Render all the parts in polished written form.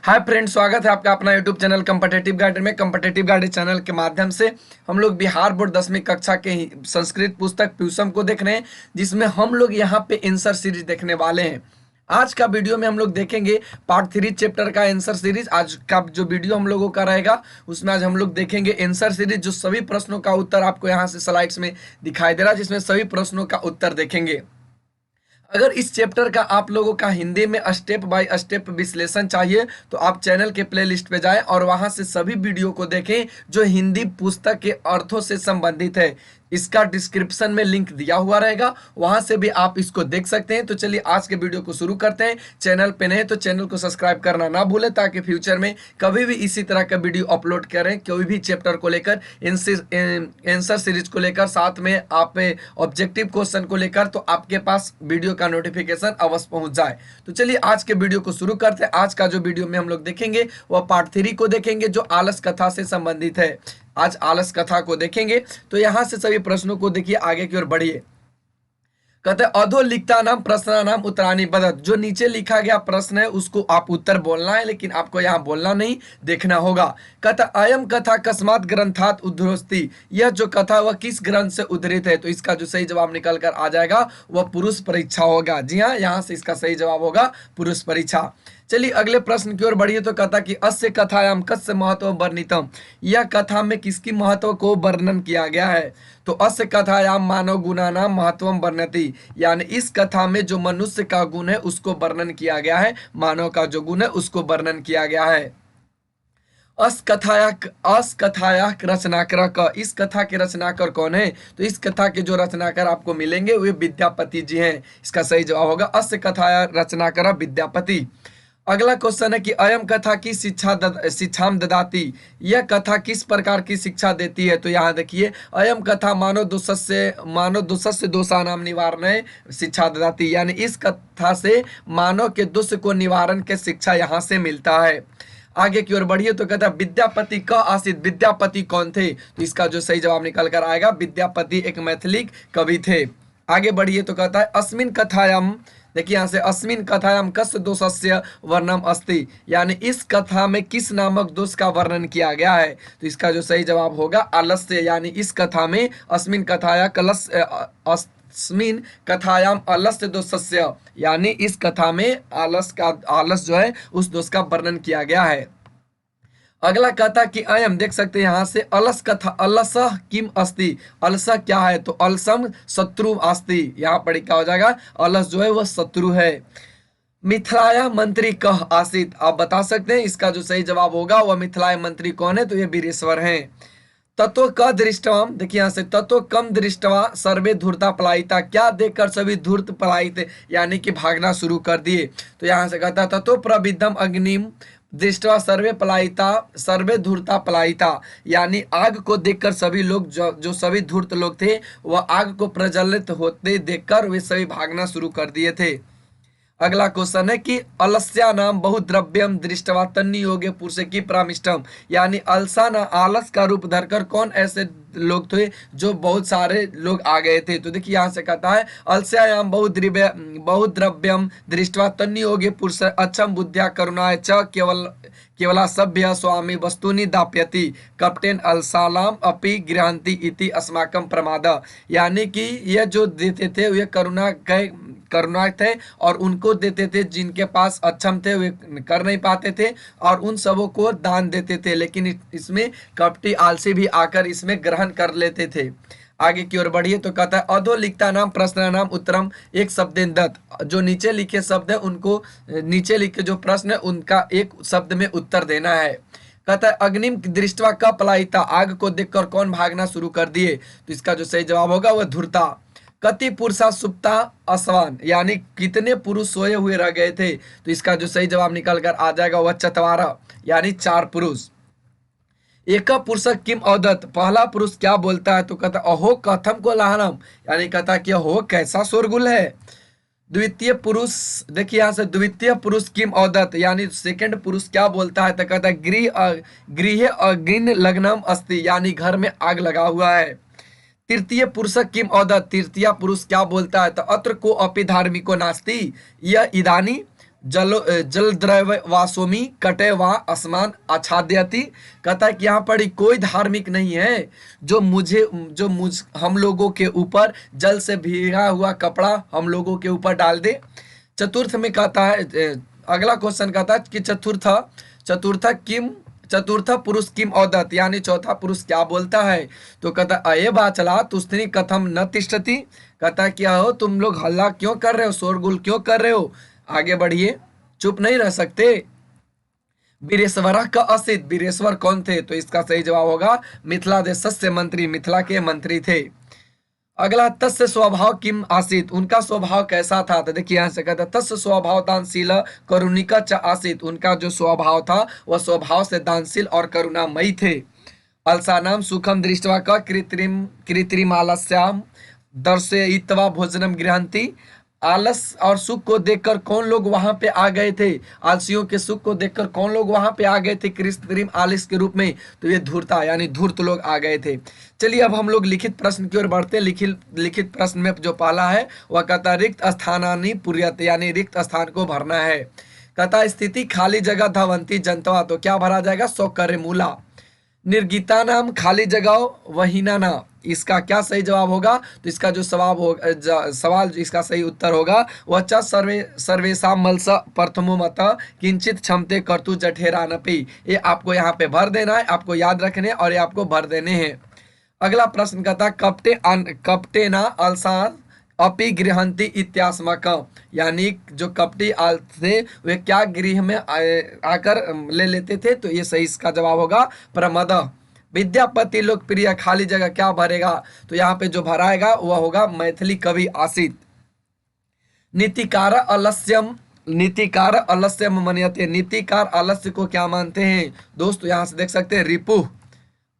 Hi friend, स्वागत है आपका अपना यूट्यूब चैनल कॉम्पिटिटिव गाइड में। कॉम्पिटिटिव गाइड चैनल के माध्यम से हम लोग बिहार बोर्ड 10वीं कक्षा के संस्कृत पुस्तक प्यूसम को देख रहे हैं, जिसमें हम लोग यहाँ पे आंसर सीरीज देखने वाले हैं। आज का वीडियो में हम लोग देखेंगे पार्ट 3 चैप्टर का आंसर सीरीज। आज का जो वीडियो हम लोगों का रहेगा उसमें आज हम लोग देखेंगे आंसर सीरीज, जो सभी प्रश्नों का उत्तर आपको यहाँ से स्लाइड्स में दिखाई दे रहा है, जिसमें सभी प्रश्नों का उत्तर देखेंगे। अगर इस चैप्टर का आप लोगों का हिंदी में स्टेप बाय स्टेप विश्लेषण चाहिए तो आप चैनल के प्लेलिस्ट पे जाएं और वहां से सभी वीडियो को देखें जो हिंदी पुस्तक के अर्थों से संबंधित है। इसका डिस्क्रिप्शन में लिंक दिया हुआ रहेगा, वहां से भी आप इसको देख सकते हैं। तो चलिए आज के वीडियो को शुरू करते हैं। चैनल पे नए तो चैनल को सब्सक्राइब करना ना भूलें, ताकि फ्यूचर में कभी भी इसी तरह का वीडियो अपलोड करें, कोई भी चैप्टर को लेकर, आंसर सीरीज को लेकर, साथ में आप ऑब्जेक्टिव क्वेश्चन को लेकर, तो आपके पास वीडियो का नोटिफिकेशन अवश्य पहुंच जाए। तो चलिए आज के वीडियो को शुरू करते हैं। आज का जो वीडियो में हम लोग देखेंगे वह पार्ट 3 को देखेंगे, जो आलस कथा से संबंधित है। आज आलस कथा को देखेंगे। तो यहां से सभी प्रश्नों को देखिए, आगे की ओर बढ़िए। कहते हैं अधो लिखता नाम प्रश्न नाम उत्तरानी बदत। जो नीचे लिखा गया प्रश्न है उसको आप उत्तर बोलना है, लेकिन आपको यहाँ बोलना नहीं, देखना होगा। कहता अयम कथा कस्मात ग्रंथात उद्धृति। यह जो कथा वह किस ग्रंथ से उद्धृत है? तो इसका जो सही जवाब निकल कर आ जाएगा वह पुरुष परीक्षा होगा। जी हाँ, यहाँ से इसका सही जवाब होगा पुरुष परीक्षा। चलिए अगले प्रश्न की ओर बढ़िए। तो कहता कि अस्य कथायाम कस्य महत्व वर्णितम। यह कथा में किसकी महत्व को वर्णन किया गया है? तो अस्य कथायाम मानव गुणानाम महत्वम वर्णति, यानी इस कथा में जो मनुष्य का गुण है उसको वर्णन किया गया है, मानव का जो गुण है उसको वर्णन किया गया है। अस कथाया रचनाकर का, इस कथा के रचनाकर कौन है? तो इस कथा के जो रचनाकर आपको मिलेंगे वे विद्यापति जी हैं। इसका सही जवाब होगा अस्य कथाया रचनाकर विद्यापति। अगला क्वेश्चन है कि अयम कथा की शिक्षाम ददाती। यह कथा किस प्रकार की शिक्षा देती है? तो यहाँ देखिए, अयम कथा मानव दुष्स्य दोषानाम निवारण शिक्षा ददाती, यानी इस कथा से मानव के दुष्ट को निवारण के शिक्षा यहाँ से मिलता है। आगे की ओर बढ़िए। तो कहता है विद्यापति क आसित। विद्यापति कौन थे? तो इसका जो सही जवाब निकल कर आएगा विद्यापति एक मैथिली कवि थे। आगे बढ़िए। तो कहता है अस्मिन कथायाम, देखिए यहाँ से अस्मिन कथायाम कस्य दोषस्य वर्णम अस्ति, यानी इस कथा में किस नामक दोष का वर्णन किया गया है? तो इसका जो सही जवाब होगा आलस्य, यानी इस कथा में अस्मिन कथायाम आलस्य दोषस्य, यानी इस कथा में आलस जो है उस दोष का वर्णन किया गया है। अगला कहता कि अयम, देख सकते हैं यहाँ से अलस कथा अलसह किम अस्ति। अलस क्या है? तो अलसम शत्रु अस्ति। यहाँ पर क्या हो जाएगा? अलस जो है वह शत्रु है। मिथिलाया मंत्री कह आसित। आप बता सकते हैं इसका जो सही जवाब होगा वह मिथिलाय मंत्री कौन है? तो ये वीरेश्वर हैं। तत्व क दृष्टवाम, देखिए यहाँ से तत्व कम दृष्टवा सर्वे धूर्ता पलायिता। क्या देखकर सभी धूर्त पलायित, यानी कि भागना शुरू कर दिए। तो यहाँ से कहता तत्व प्रविद्धम अग्निम दृष्टवा सर्वे धूर्ता पलायिता, यानी आग को देखकर सभी लोग जो सभी धूर्त लोग थे वह आग को प्रज्वलित होते देखकर वे सभी भागना शुरू कर दिए थे। अगला क्वेश्चन है कि अलस्या नाम बहुद्रव्यम दृष्टवा तन्नियोगे पुरुष की प्रामिष्टम, यानी अलसा ना आलस का रूप धरकर कौन ऐसे लोग थे जो बहुत सारे लोग आ गए थे? तो देखिए यहाँ से कहता है अलस्यायाम बहुद्रव्यम दृष्टवा तन्नियोगे पुरुष अच्छम बुद्धिया करुणाय च केवला सभ्य स्वामी वस्तुनि दाप्यति कप्टेन अलसालाम अपि गृहंती इति अस्माकम प्रमाद, यानी कि यह जो देते थे वे करुणा थे और उनको देते थे जिनके पास अक्षम थे, वे कर नहीं पाते थे, और उन सबों को दान देते थे, लेकिन इसमें कपटी आलसी भी आकर इसमें ग्रहण कर लेते थे। आगे की ओर बढ़िए। तो कहता है अधो लिखता नाम प्रश्न नाम उत्तरम एक शब्देन्दत। जो नीचे लिखे शब्द है उनको, नीचे लिखे जो प्रश्न है उनका एक शब्द में उत्तर देना है। कहता है अग्निम दृष्टवा का पलायिता। आग को देखकर कौन भागना शुरू कर दिए? तो इसका जो सही जवाब होगा वह धूर्ता। कति पुरुषा सुप्ता असवान, यानी कितने पुरुष सोए हुए रह गए थे? तो इसका जो सही जवाब निकल कर आ जाएगा वह चतवारा, यानी 4 पुरुष। एक पुरुष किम अवदत। पहला पुरुष क्या बोलता है? तो कहता अहो कथम को लाहनम, यानी कहता कि हो कैसा शोरगुल है। द्वितीय पुरुष, देखिए यहाँ से द्वितीय पुरुष किम अवदत, यानी सेकंड पुरुष क्या बोलता है? तो कहता है गृह अग्नि लग्नम अस्ति, यानी घर में आग लगा हुआ है। तृतीय पुरुष किम अवदत, तृतीय पुरुष क्या बोलता है? तो अत्र को अपि धार्मिको नास्ति, यह इदानी जलद्रव वासोमी कटे वा असमान आच्छाद्यति। कहता है कि यहाँ पर कोई धार्मिक नहीं है जो मुझ हम लोगों के ऊपर जल से भीगा हुआ कपड़ा हम लोगों के ऊपर डाल दे। चतुर्थ में कहता है, अगला क्वेश्चन कहता है कि चतुर्थ पुरुष किम औदत, यानी चौथा पुरुष क्या बोलता है। तो कहता है अये बाचला तुस्तिनी कथम न तिष्ठति। कहता है क्या हो तुम लोग हल्ला क्यों कर रहे हो, शोरगुल क्यों कर रहे हो, आगे बढ़िए, चुप नहीं रह सकते। बीरेश्वर का असित, बीरेश्वर कौन थे, तो इसका सही जवाब होगा मिथिला देशस्य मंत्री, मिथिला के मंत्री थे। अगला तस्य स्वभाव किम आसीत, उनका स्वभाव कैसा था। तो देखिए यहाँ से कहता है तस्य स्वभाव दानशील करुणिका च आसीत, उनका जो स्वभाव था वह स्वभाव से दानशील और करुणामयी थे। अलसानाम सुखम दृष्टवा का कृत्रिम आलस्याम दर्शयित्वा भोजनम गृहंती, आलस और सुख को देखकर कौन लोग वहां पे आ गए थे, आलसियों के सुख को देखकर कौन लोग वहां पे आ गए थे कृत्रिम आलस के रूप में, तो ये धूर्ता यानी धूर्त लोग आ गए थे। चलिए अब हम लोग लिखित प्रश्न की ओर बढ़ते हैं। लिखित प्रश्न में जो पहला है वह कहता है रिक्त स्थानानि पूर्यते, यानी रिक्त स्थान को भरना है। कहता है स्थिति खाली जगह धवंती जनता, तो क्या भरा जाएगा, सौकर्य मूला। निर्गीता नाम खाली जगह वहीना ना, इसका क्या सही जवाब होगा, तो इसका जो सवाल इसका सही उत्तर होगा वह च सर्वेशा मलस प्रथमो मत किंचित क्षमते कर्तु जठेरानपि। ये आपको यहाँ पे भर देना है, आपको याद रखने और ये आपको भर देने हैं। अगला प्रश्न कहता कपटे ना अलसान अपि गृहंती इत्यास्मक, यानी जो कपटी आल थे वे क्या गृह में आकर ले लेते थे, तो ये सही इसका जवाब होगा प्रमद। विद्यापति लोकप्रिय खाली जगह क्या भरेगा, तो यहाँ पे जो भराएगा वह होगा मैथिली कवि आसित। नीतिकार अलस्यम मन्यते, नीतिकार आलस्य को क्या मानते हैं दोस्तों, यहाँ से देख सकते हैं रिपु।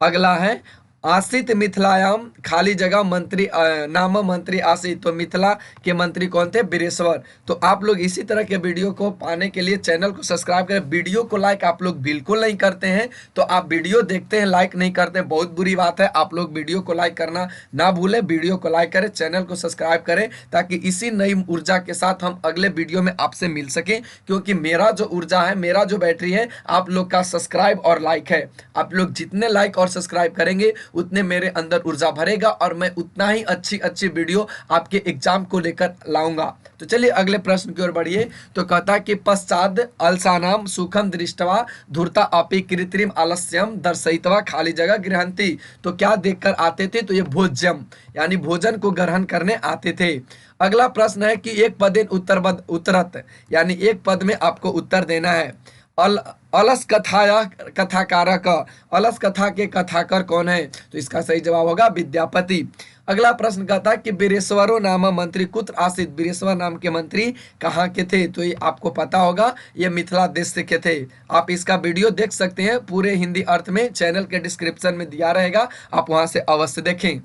अगला है आसित मिथिलायाम खाली जगह मंत्री नाम मंत्री आसित, तो मिथिला के मंत्री कौन थे, बीरेश्वर। तो आप लोग इसी तरह के वीडियो को पाने के लिए चैनल को सब्सक्राइब करें। वीडियो को लाइक आप लोग बिल्कुल नहीं करते हैं, तो आप वीडियो देखते हैं लाइक नहीं करते हैं, बहुत बुरी बात है। आप लोग वीडियो को लाइक करना ना भूलें, वीडियो को लाइक करें, चैनल को सब्सक्राइब करें, ताकि इसी नई ऊर्जा के साथ हम अगले वीडियो में आपसे मिल सकें। क्योंकि मेरा जो ऊर्जा है, मेरा जो बैटरी है, आप लोग का सब्सक्राइब और लाइक है। आप लोग जितने लाइक और सब्सक्राइब करेंगे उतने मेरे अंदर ऊर्जा भरेगा और मैं उतना ही अच्छी वीडियो आपके एग्जाम को लेकर लाऊंगा। तो चलिए अगले प्रश्न की ओर बढ़िए। तो कहता है कि पश्चात अलसानाम सुखम दृष्टवा धूर्ता अपि कृत्रिम आलस्यम दर्शयित्वा खाली जगह गृहंती, तो क्या देखकर आते थे, तो ये भोज्यम यानी भोजन को ग्रहण करने आते थे। अगला प्रश्न है कि एक पदेन उत्तरत, यानी एक पद में आपको उत्तर देना है। अलस कथाकारक, अलस कथा के कथाकर कौन है, तो इसका सही जवाब होगा विद्यापति। अगला प्रश्न कहता है कि बीरेश्वरो नाम मंत्री कुत्र आसित, बीरेश्वर नाम के मंत्री कहाँ के थे, तो ये आपको पता होगा ये मिथिला देश से के थे। आप इसका वीडियो देख सकते हैं पूरे हिंदी अर्थ में, चैनल के डिस्क्रिप्शन में दिया रहेगा, आप वहां से अवश्य देखें।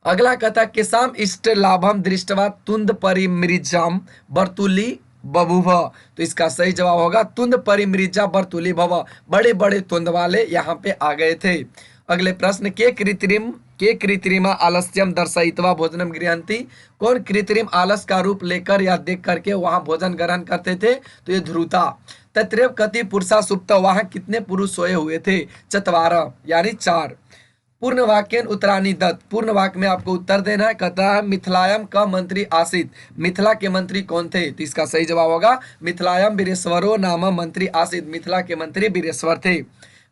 अगला कहता किसाम इष्ट लाभम दृष्टवा तुंद परिमृजाम बर्तुली बभुव, तो इसका सही जवाब होगा तुंद परिमृजा बर्तुली भव, बड़े बड़े तुंद वाले यहाँ पे आ गए थे। अगले प्रश्न के कृत्रिमा आलस्यम दर्शयित्वा भोजनम गृहंती, कौन कृत्रिम आलस का रूप लेकर या देख करके वहां भोजन ग्रहण करते थे, तो ये ध्रुता। तत्रेव कति पुरुषा सुप्त, वहां कितने पुरुष सोए हुए थे, चतवार यानी 4। पूर्ण वाक्यन उत्तरानी दत्त, पूर्ण वाक्य में आपको उत्तर देना है। कहता है मिथिलायम का मंत्री आसित, मिथिला के मंत्री कौन थे, तो इसका सही जवाब होगा मिथिलायम बीरेश्वरो नाम मंत्री आसित, मिथिला के मंत्री बीरेश्वर थे।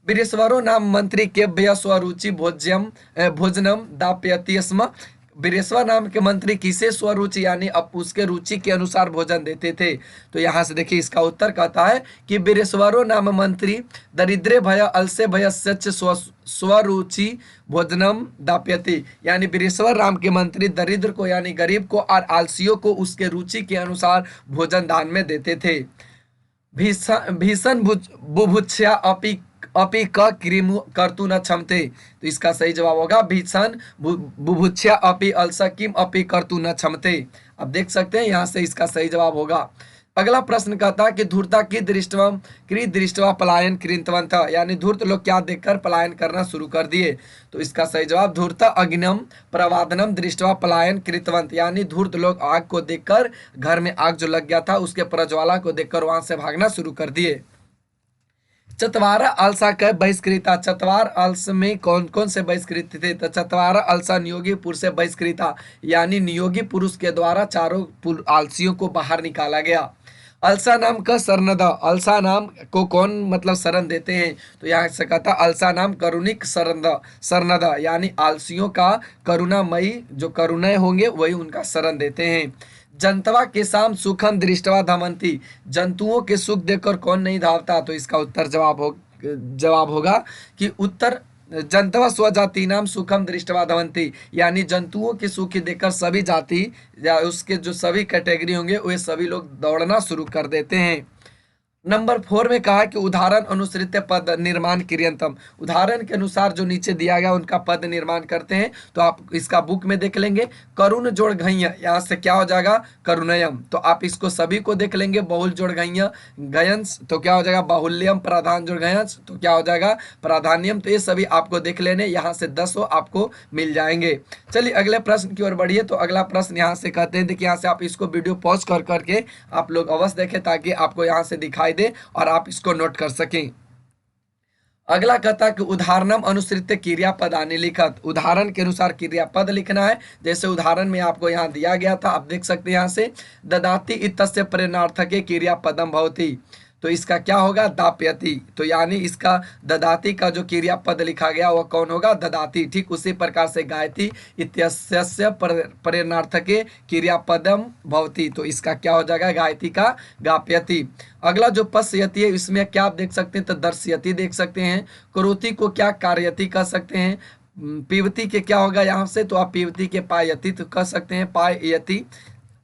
बीरेश्वरो नाम मंत्री केभ्य स्वरुचि भोजनम दाप्यति स्म, बीरेश्वर नाम के मंत्री किसे स्वरुचि यानी अब उसके रुचि के अनुसार भोजन देते थे, तो यहाँ से देखिए इसका उत्तर कहता है कि बीरेश्वरो नाम मंत्री दरिद्रे भय अलसे भय सच स्वरुचि भोजनम दाप्यति, यानी बीरेश्वर राम के मंत्री दरिद्र को यानी गरीब को और आलसियों को उसके रुचि के अनुसार भोजन दान में देते थे। भीषण बुभुत्स्या अपि क्रीमु कर्तु न क्षमते, तो इसका सही जवाब होगा भीषण बुभुत्स्या अपि अलसा किम अपि कर्तु न क्षमते। अब देख सकते हैं यहाँ से इसका सही जवाब होगा अगला प्रश्न कहता है कि धूर्ता की दृष्टवा पलायन कृतवंत, यानी धूर्त लोग क्या देखकर पलायन करना शुरू कर दिए। तो इसका सही जवाब धूर्ता अग्निम प्रवादनम दृष्टवा पलायन कृतवंत, यानी धूर्त लोग आग को देखकर, घर में आग जो लग गया था उसके प्रज्वाला को देखकर वहां से भागना शुरू कर दिए। चतवारा अलसा के बहिष्कृता, चतवार अल्स में कौन कौन से बहिष्कृत थे। तो चतवारा अलसा नियोगी पुरुष से बहिष्कृता, यानी नियोगी पुरुष के द्वारा चारों आलसियों को बाहर निकाला गया। अलसा नाम का शरणद, अलसा नाम को कौन मतलब शरण देते हैं। तो यहाँ से कहता अलसा नाम करुणिक शरणद, यानी आलसियों का करुणामयी जो करुणय होंगे वही उनका शरण देते हैं। जंतवा के साम सुखम दृष्टवा धमंती, जंतुओं के सुख देखकर कौन नहीं धावता। तो इसका उत्तर जवाब होगा कि उत्तर जंतवा स्वजाति नाम सुखम दृष्टवा धमंती, यानी जंतुओं के सुख देखकर सभी जाति या उसके जो सभी कैटेगरी होंगे वे सभी लोग दौड़ना शुरू कर देते हैं। नंबर 4 में कहा कि उदाहरण अनुसृत्य पद निर्माण क्रियंतम, उदाहरण के अनुसार जो नीचे दिया गया उनका पद निर्माण करते हैं। तो आप इसका बुक में देख लेंगे। करुण जोड़ घैय, यहाँ से क्या हो जाएगा करुणयम। तो आप इसको सभी को देख लेंगे। बहुल जोड़ घैय गयंस, तो क्या हो जाएगा बाहुल्यम। प्राधान जोड़ गयंस, तो क्या हो जाएगा प्राधान्यम। तो ये सभी आपको देख लेने, यहाँ से 10 आपको मिल जाएंगे। चलिए अगले प्रश्न की ओर बढ़िए। तो अगला प्रश्न यहाँ से कहते हैं, देखिए यहाँ से आप इसको वीडियो पॉज कर करके आप लोग अवश्य देखें ताकि आपको यहाँ से दिखाई दे और आप इसको नोट कर सकें। अगला कहता है कि उदाहरणम अनुसृत्य क्रियापदानि लिखत, उदाहरण के अनुसार क्रियापद लिखना है। जैसे उदाहरण में आपको यहाँ दिया गया था, आप देख सकते हैं यहाँ से ददाति इत्यस्य प्रेरणार्थके क्रियापदम भवति। तो इसका क्या होगा दाप्यति। तो यानी इसका ददाति का जो क्रियापद लिखा गया वह कौन होगा ददाति। ठीक उसी प्रकार से गायति इत्यस्य प्रेरणार्थके क्रियापदम भवति। तो इसका क्या हो जाएगा गायति का गाप्यति। अगला जो पश्यति है इसमें क्या आप देख सकते हैं तो दर्शयति देख सकते हैं। करोति को क्या कार्यति कह सकते हैं। पीवती के क्या होगा यहाँ से, तो आप पीवती के पायति तो कह सकते हैं पायति।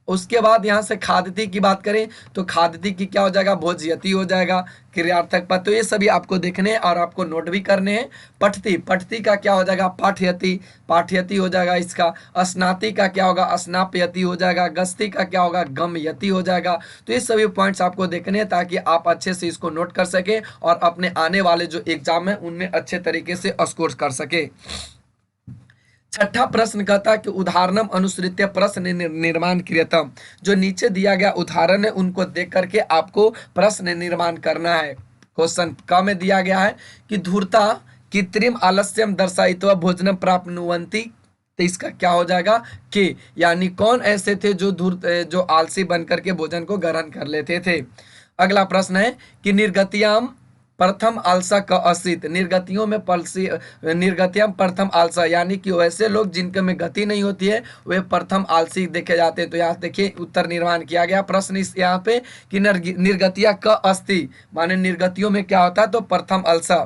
उसके बाद यहाँ से खादती की बात करें तो खादती की क्या हो जाएगा भोज्यति हो जाएगा क्रियार्थक पद। तो ये सभी आपको देखने हैं और आपको नोट भी करने हैं। पठती, पठती का क्या हो जाएगा पाठयति, पाठयति हो जाएगा इसका। स्नाति का क्या होगा स्नापयति हो जाएगा। गस्ती का क्या होगा गमयति हो जाएगा। तो ये सभी पॉइंट्स आपको देखने हैं ताकि आप अच्छे से इसको नोट कर सके और अपने आने वाले जो एग्जाम है उनमें अच्छे तरीके से स्कोर कर सके। छठा प्रश्न कहता है कि उदाहरणम अनुसृत्य प्रश्न निर्माण क्रियतम, जो नीचे दिया गया उदाहरण है उनको देख करके आपको प्रश्न निर्माण करना है। क्वेश्चन क में दिया गया है कि धूर्ता कृत्रिम आलस्यम दर्शायित्वा भोजनम प्राप्नुवन्ति। तो इसका क्या हो जाएगा कि यानी कौन ऐसे थे जो आलसी बनकर के भोजन को ग्रहण कर लेते थे। अगला प्रश्न है कि निर्गतियाम प्रथम आलसा का अस्तित्व, निर्गतियों में निर्गतियाम प्रथम आलसा, यानी कि वैसे लोग जिनके में गति नहीं होती है वे प्रथम आलसी देखे जाते हैं। तो यहाँ देखिए उत्तर निर्माण किया गया प्रश्न इस यहाँ पे कि निर्गतिया का अस्ति माने निर्गतियों में क्या होता है तो प्रथम आलसा।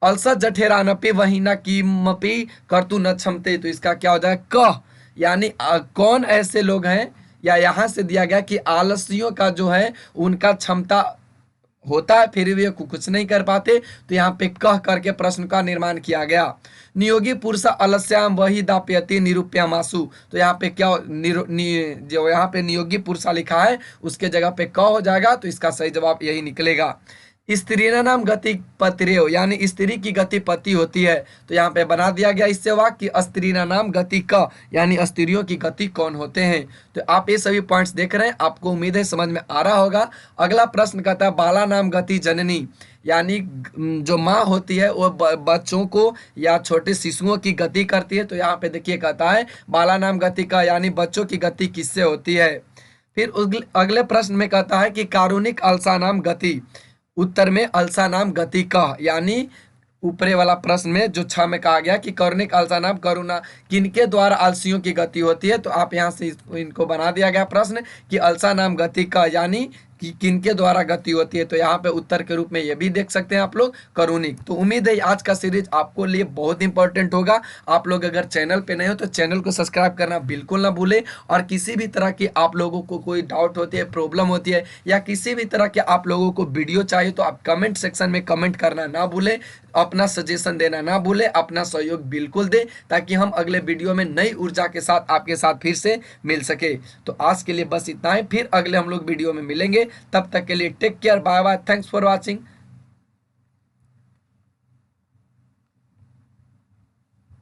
अलसा जठेरानपि वहीना किमपि कर्तु न क्षमते। तो इसका क्या हो जाएगा क, यानी कौन ऐसे लोग हैं, या यहाँ से दिया गया कि आलसियों का जो है उनका क्षमता होता है फिर भी कुछ नहीं कर पाते। तो यहाँ पे कह करके प्रश्न का निर्माण किया गया। नियोगी पुरुष अलस्याम वही दाप्यति निरूप्यमासु। तो यहाँ पे क्या जो यहाँ पे नियोगी पुरुष लिखा है उसके जगह पे क हो जाएगा। तो इसका सही जवाब यही निकलेगा। स्त्रीना नाम गति पतिरेव, यानी स्त्री की गति पति होती है। तो यहाँ पे बना दिया गया इससे वाक्य कि स्त्रीना नाम गति क, यानी स्त्रियों की गति कौन होते हैं। तो आप ये सभी पॉइंट्स देख रहे हैं, आपको उम्मीद है समझ में आ रहा होगा। अगला प्रश्न कहता है बाला नाम गति जननी, यानी जो माँ होती है वो बच्चों को या छोटे शिशुओं की गति करती है। तो यहाँ पे देखिए कहता है बाला नाम गति का, यानी बच्चों की गति किससे होती है। फिर अगले प्रश्न में कहता है कि कारुणिक अलसा नाम गति, उत्तर में अलसा नाम गति का, यानी ऊपरे वाला प्रश्न में जो 6 में कहा गया कि करुणिक अलसा नाम करुणा किनके द्वारा आलसियों की गति होती है। तो आप यहाँ से इनको बना दिया गया प्रश्न कि अलसा नाम गति का, यानी कि किनके द्वारा गति होती है। तो यहाँ पे उत्तर के रूप में ये भी देख सकते हैं आप लोग करुणिक। तो उम्मीद है आज का सीरीज आपको लिए बहुत इंपॉर्टेंट होगा। आप लोग अगर चैनल पे नए हो तो चैनल को सब्सक्राइब करना बिल्कुल ना भूलें। और किसी भी तरह की आप लोगों को कोई डाउट होती है, प्रॉब्लम होती है, या किसी भी तरह के आप लोगों को वीडियो चाहिए तो आप कमेंट सेक्शन में कमेंट करना ना भूलें। अपना सजेशन देना ना भूले, अपना सहयोग बिल्कुल दे, ताकि हम अगले वीडियो में नई ऊर्जा के साथ आपके साथ फिर से मिल सके। तो आज के लिए बस इतना ही, फिर अगले हम लोग वीडियो में मिलेंगे। तब तक के लिए take care, bye bye, thanks for watching.